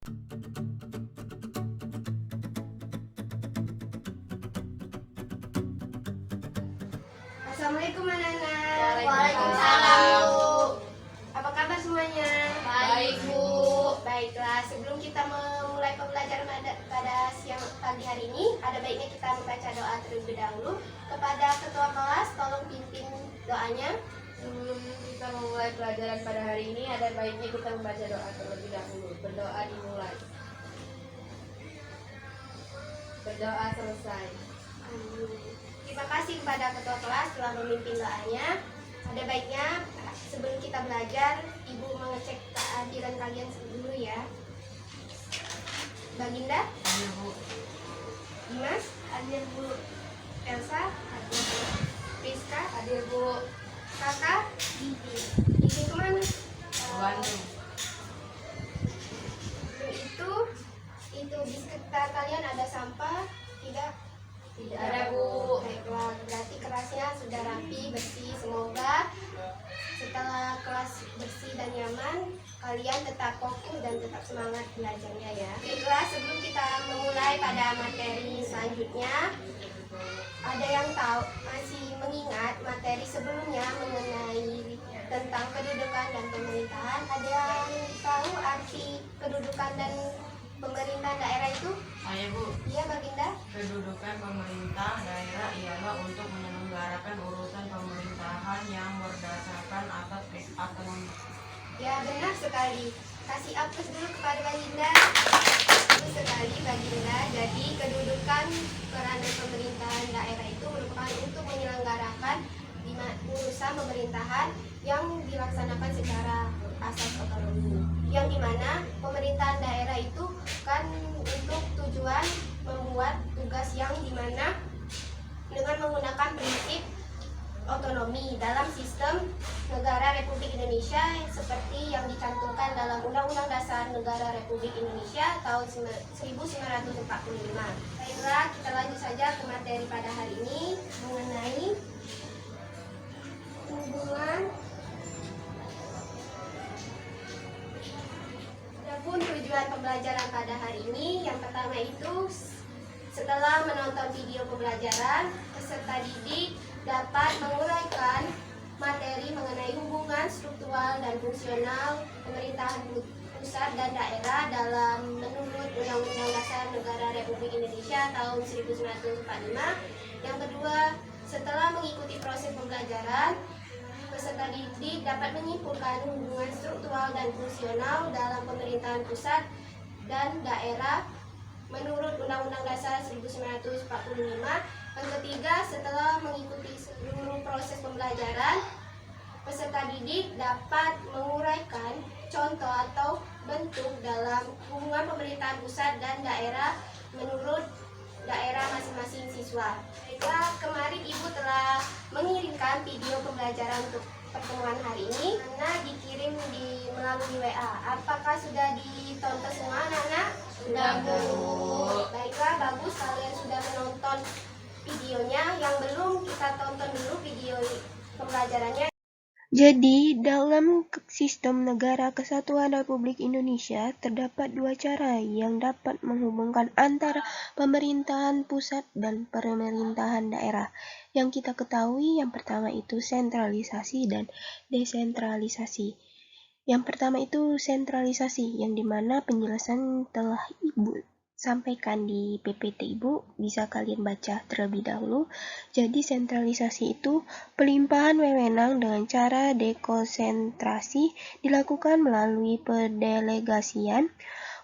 Assalamualaikum anak-anak. Waalaikumsalam, Bu. Apa kabar semuanya? Baik, Bu. Baiklah, sebelum kita memulai pembelajaran pada siang pagi hari ini, ada baiknya kita membaca doa terlebih dahulu. Kepada ketua kelas, tolong pimpin doanya. Sebelum kita memulai pelajaran pada hari ini, ada baiknya kita membaca doa terlebih dahulu. Berdoa dimulai. Berdoa selesai. Terima kasih kepada ketua kelas telah memimpin doanya. Ada baiknya sebelum kita belajar, Ibu mengecek kehadiran kalian dulu ya. Baginda? Hadir, Bu. Dimas? Hadir, Bu. Elsa? Hadir, Bu. Rizka? Hadir, Bu. Kakak? Didi. Didi kemana? Bandung. Itu di sekitar kalian ada sampah? Tidak? Tidak ada, Bu. Baiklah, berarti kelasnya sudah rapi, bersih. Semoga setelah kelas bersih dan nyaman, kalian tetap fokus dan tetap semangat belajarnya ya. Baiklah, sebelum kita memulai pada materi selanjutnya, ada yang tahu masih mengingat materi sebelumnya mengenai tentang kedudukan dan pemerintahan? Ada yang tahu arti kedudukan dan pemerintahan daerah itu? Ayo, Bu. Iya, Baginda? Kedudukan pemerintah daerah ialah untuk menyelenggarakan urusan pemerintahan yang berdasarkan asas otonomi. Ya, benar sekali. Kasih aplaus dulu kepada Baginda. Bagus sekali, Baginda. Jadi kedudukan peranan pemerintahan daerah itu merupakan untuk menyelenggarakan urusan pemerintahan yang dilaksanakan secara asas otonomi, yang dimana pemerintahan daerah itu kan untuk tujuan membuat tugas yang dimana dengan menggunakan prinsip otonomi dalam sistem negara Republik Indonesia seperti yang dicantumkan dalam Undang-Undang Dasar Negara Republik Indonesia tahun 1945. Baiklah, kita lanjut saja ke materi pada hari ini mengenai hubungan. Adapun tujuan pembelajaran pada hari ini, yang pertama itu setelah menonton video pembelajaran, peserta didik dapat menguraikan materi mengenai hubungan struktural dan fungsional pemerintahan pusat dan daerah dalam menurut Undang-Undang Dasar Negara Republik Indonesia tahun 1945. Yang kedua, setelah mengikuti proses pembelajaran, peserta didik dapat menyimpulkan hubungan struktural dan fungsional dalam pemerintahan pusat dan daerah menurut Undang-Undang Dasar 1945. Yang ketiga, setelah mengikuti seluruh proses pembelajaran, peserta didik dapat menguraikan contoh atau bentuk dalam hubungan pemerintahan pusat dan daerah menurut daerah masing-masing siswa. Baiklah, kemarin Ibu telah mengirimkan video pembelajaran untuk pertemuan hari ini karena dikirim melalui WA. Apakah sudah ditonton semua anak-anak? Sudah, Bu. Baiklah, bagus kalian sudah menonton videonya. Yang belum, kita tonton dulu video pembelajarannya. Jadi, dalam sistem Negara Kesatuan Republik Indonesia, terdapat dua cara yang dapat menghubungkan antara pemerintahan pusat dan pemerintahan daerah. Yang kita ketahui, yang pertama itu sentralisasi dan desentralisasi. Yang pertama itu sentralisasi, yang dimana penjelasan telah Ibu sampaikan di PPT Ibu, bisa kalian baca terlebih dahulu. Jadi sentralisasi itu pelimpahan wewenang dengan cara dekonsentrasi dilakukan melalui pendelegasian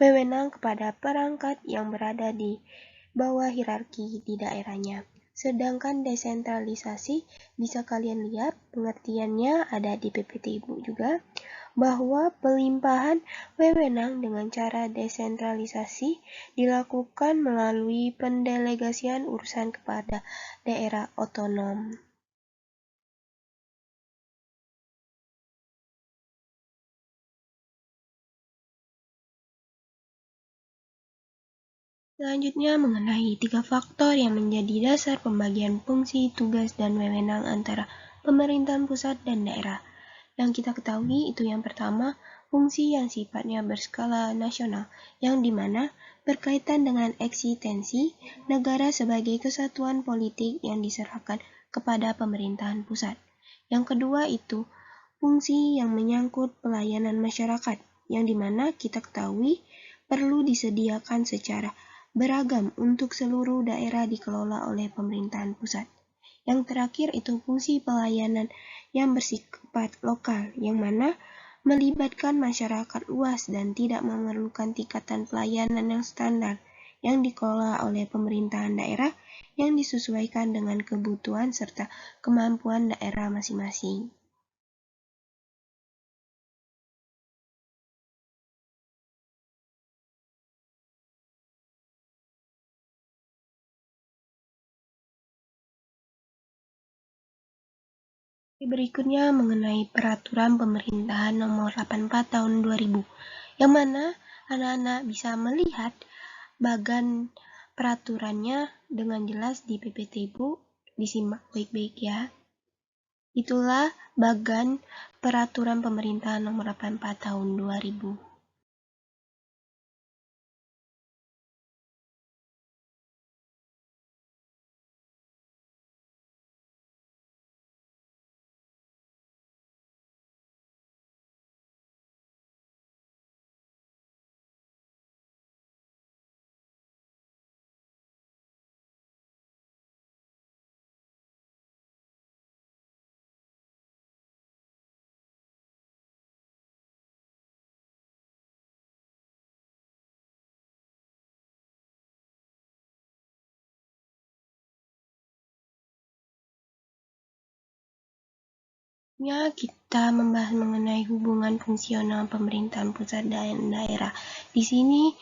wewenang kepada perangkat yang berada di bawah hierarki di daerahnya. Sedangkan desentralisasi bisa kalian lihat pengertiannya ada di PPT Ibu juga, bahwa pelimpahan wewenang dengan cara desentralisasi dilakukan melalui pendelegasian urusan kepada daerah otonom. Selanjutnya mengenai 3 faktor yang menjadi dasar pembagian fungsi, tugas, dan wewenang antara pemerintahan pusat dan daerah. Yang kita ketahui itu yang pertama, fungsi yang sifatnya berskala nasional, yang dimana berkaitan dengan eksistensi negara sebagai kesatuan politik yang diserahkan kepada pemerintahan pusat. Yang kedua itu fungsi yang menyangkut pelayanan masyarakat, yang dimana kita ketahui perlu disediakan secara beragam untuk seluruh daerah dikelola oleh pemerintahan pusat. Yang terakhir itu fungsi pelayanan yang bersifat lokal, yang mana melibatkan masyarakat luas dan tidak memerlukan tingkatan pelayanan yang standar yang dikelola oleh pemerintahan daerah yang disesuaikan dengan kebutuhan serta kemampuan daerah masing-masing. Berikutnya mengenai Peraturan Pemerintahan Nomor 84 Tahun 2000, yang mana anak-anak bisa melihat bagan peraturannya dengan jelas di PPT Ibu, disimak baik-baik ya. Itulah bagan Peraturan Pemerintahan Nomor 84 Tahun 2000. Kita membahas mengenai hubungan fungsional pemerintahan pusat dan daerah. Di sini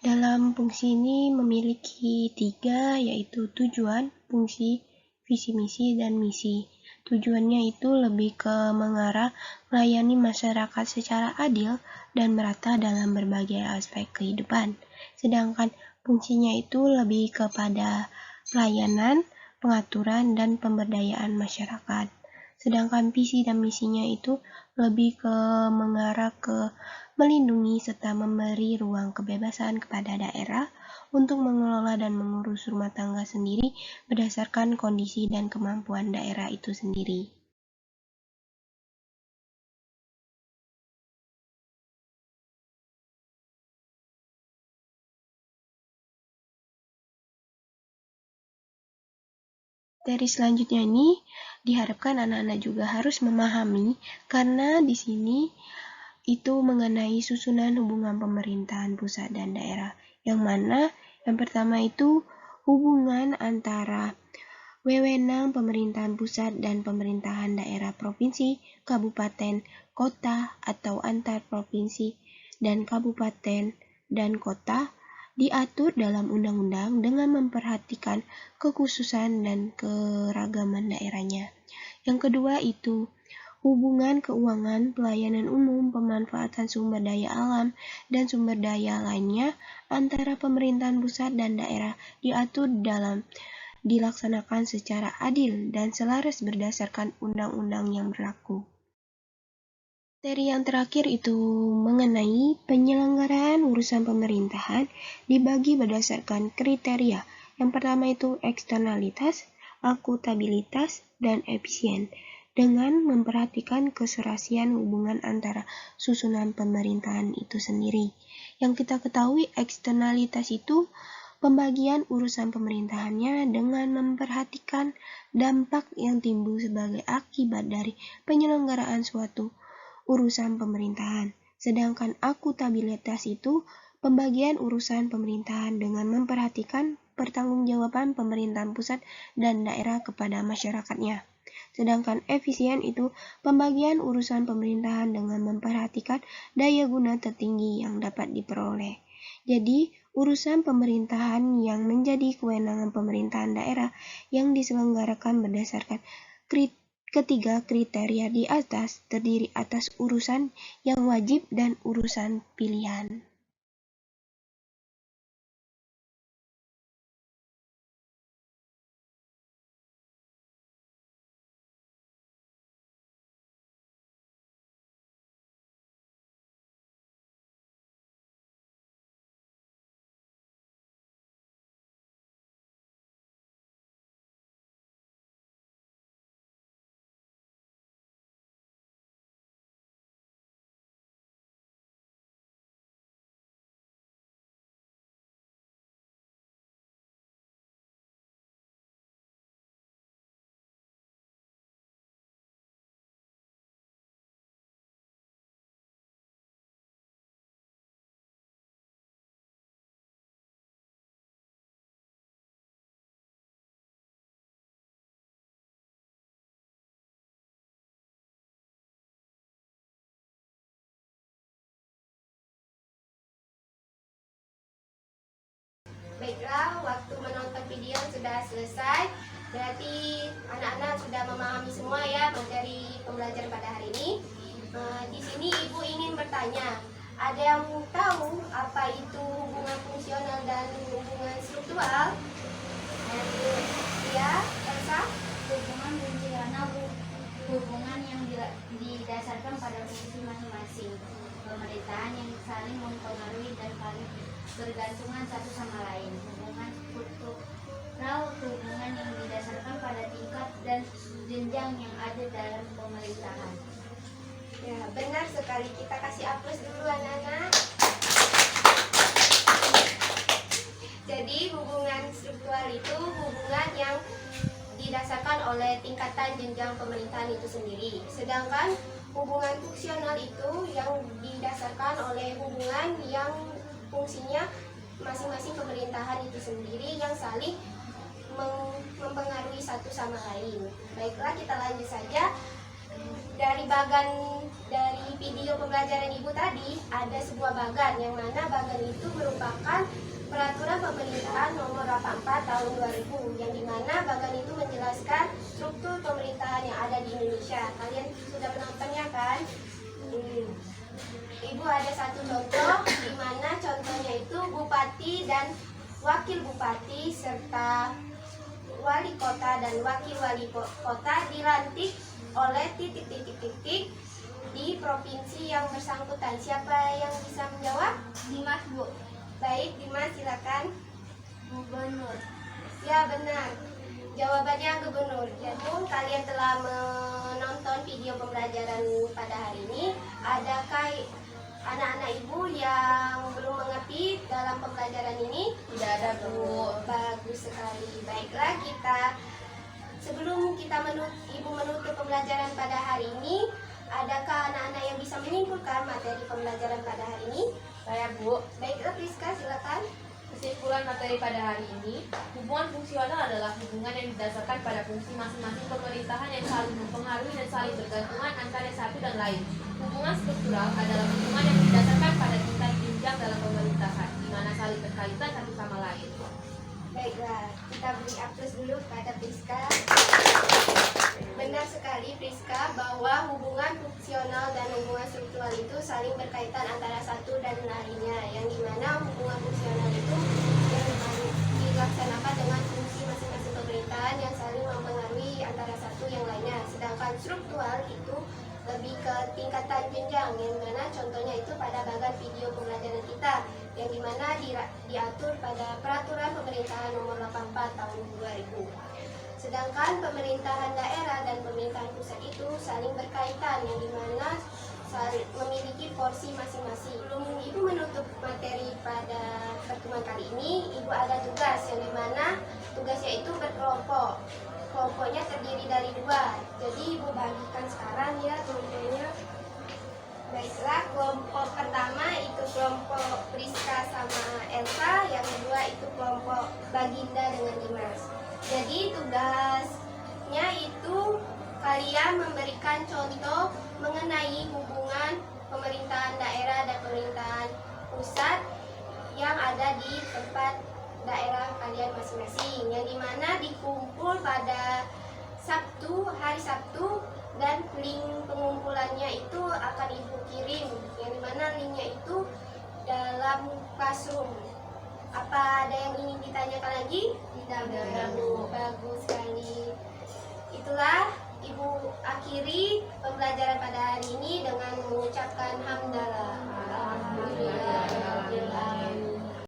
dalam fungsi ini memiliki 3, yaitu tujuan, fungsi, visi misi, dan misi. Tujuannya itu lebih ke mengarah melayani masyarakat secara adil dan merata dalam berbagai aspek kehidupan. Sedangkan fungsinya itu lebih kepada pelayanan, pengaturan, dan pemberdayaan masyarakat. Sedangkan visi dan misinya itu lebih ke mengarah ke melindungi serta memberi ruang kebebasan kepada daerah untuk mengelola dan mengurus rumah tangga sendiri berdasarkan kondisi dan kemampuan daerah itu sendiri. Dari selanjutnya ini diharapkan anak-anak juga harus memahami karena di sini itu mengenai susunan hubungan pemerintahan pusat dan daerah, yang mana yang pertama itu hubungan antara wewenang pemerintahan pusat dan pemerintahan daerah provinsi, kabupaten, kota, atau antar provinsi dan kabupaten dan kota diatur dalam undang-undang dengan memperhatikan kekhususan dan keragaman daerahnya. Yang kedua itu hubungan keuangan, pelayanan umum, pemanfaatan sumber daya alam, dan sumber daya lainnya antara pemerintahan pusat dan daerah diatur dalam dilaksanakan secara adil dan selaras berdasarkan undang-undang yang berlaku. Materi yang terakhir itu mengenai penyelenggaraan urusan pemerintahan dibagi berdasarkan kriteria. Yang pertama itu eksternalitas, akutabilitas, dan efisien, dengan memperhatikan keserasian hubungan antara susunan pemerintahan itu sendiri. Yang kita ketahui eksternalitas itu pembagian urusan pemerintahannya dengan memperhatikan dampak yang timbul sebagai akibat dari penyelenggaraan suatu urusan pemerintahan. Sedangkan akutabilitas itu pembagian urusan pemerintahan dengan memperhatikan pertanggungjawaban pemerintahan pusat dan daerah kepada masyarakatnya. Sedangkan efisien itu pembagian urusan pemerintahan dengan memperhatikan daya guna tertinggi yang dapat diperoleh. Jadi, urusan pemerintahan yang menjadi kewenangan pemerintahan daerah yang diselenggarakan berdasarkan ketiga kriteria di atas terdiri atas urusan yang wajib dan urusan pilihan. Baiklah, waktu menonton video sudah selesai. Berarti anak-anak sudah memahami semua ya materi pembelajaran pada hari ini. Di sini Ibu ingin bertanya, ada yang tahu apa itu hubungan fungsional dan hubungan struktural? Ya, Elsa? Hubungan fungsional hubungan yang didasarkan pada fungsi masing-masing pemerintahan yang saling mempengaruhi dan saling bergantungan satu sama lain. Hubungan struktural hubungan yang didasarkan pada tingkat dan jenjang yang ada dalam pemerintahan. Ya, benar sekali. Kita kasih aplaus dulu anak-anak. Jadi hubungan struktural itu hubungan yang didasarkan oleh tingkatan jenjang pemerintahan itu sendiri. Sedangkan hubungan fungsional itu yang didasarkan oleh hubungan yang fungsinya masing-masing pemerintahan itu sendiri yang saling mempengaruhi satu sama lain. Baiklah, kita lanjut saja. Dari video pembelajaran Ibu tadi ada sebuah bagan yang mana bagan itu merupakan Peraturan Pemerintahan Nomor 84 Tahun 2000 yang dimana bagan itu menjelaskan struktur pemerintahan yang ada di Indonesia. Kalian sudah menontonnya kan? Ibu ada satu contoh di mana contohnya itu bupati dan wakil bupati serta wali kota dan wakil wali kota dilantik oleh titik-titik-titik di provinsi yang bersangkutan. Siapa yang bisa menjawab? Dimas, Bu. Baik, Dimas silakan. Gubernur. Ya, benar. Jawabannya gubernur. Jadi kalian telah menonton video pembelajaran pada hari ini. Adakah anak-anak Ibu yang belum mengerti dalam pembelajaran ini? Tidak ada, Bu. Bagus sekali. Baiklah, sebelum Ibu menutup pembelajaran pada hari ini, adakah anak-anak yang bisa menyimpulkan materi pembelajaran pada hari ini? Saya, Bu. Baiklah, Priska silakan. Kesimpulan materi pada hari ini, hubungan fungsional adalah hubungan yang didasarkan pada fungsi masing-masing pemerintahan yang saling mempengaruhi dan saling bergantungan antara satu dan lain. Hubungan struktural adalah hubungan yang didasarkan pada tingkat jenjang dalam pemerintahan, di mana saling berkaitan satu sama lain. Baiklah, kita beri aplaus dulu pada Priska. Benar sekali Priska bahwa hubungan fungsional dan hubungan struktural itu saling berkaitan antara satu dan lainnya, yang dimana hubungan fungsional itu yang dilaksanakan dengan fungsi masing-masing pemerintahan yang saling mempengaruhi antara satu yang lainnya. Sedangkan struktural itu lebih ke tingkatan jenjang, yang dimana contohnya itu pada bagian video pembelajaran kita, yang dimana diatur pada Peraturan Pemerintahan Nomor 84 Tahun 2000. Sedangkan pemerintahan daerah dan pemerintahan pusat itu saling berkaitan, yang dimana saling memiliki porsi masing-masing. Sebelum Ibu menutup materi pada pertemuan kali ini, Ibu ada tugas, yang dimana tugasnya itu berkelompok. Kelompoknya terdiri dari 2. Jadi Ibu bagikan sekarang ya kelompoknya. Baiklah, kelompok pertama itu kelompok Priska sama Elsa, yang kedua itu kelompok Baginda dengan Dimas. Jadi tugasnya itu kalian memberikan contoh mengenai hubungan pemerintahan daerah dan pemerintahan pusat yang ada di tempat daerah kalian masing-masing, yang dimana dikumpul pada hari Sabtu, dan link pengumpulannya itu akan Ibu kirim, yang dimana linknya itu dalam classroom. Apa ada yang ingin ditanyakan lagi? Tidak ada, Bu. Bagus sekali. Itulah Ibu akhiri pembelajaran pada hari ini dengan mengucapkan hamdalah. Alhamdulillah.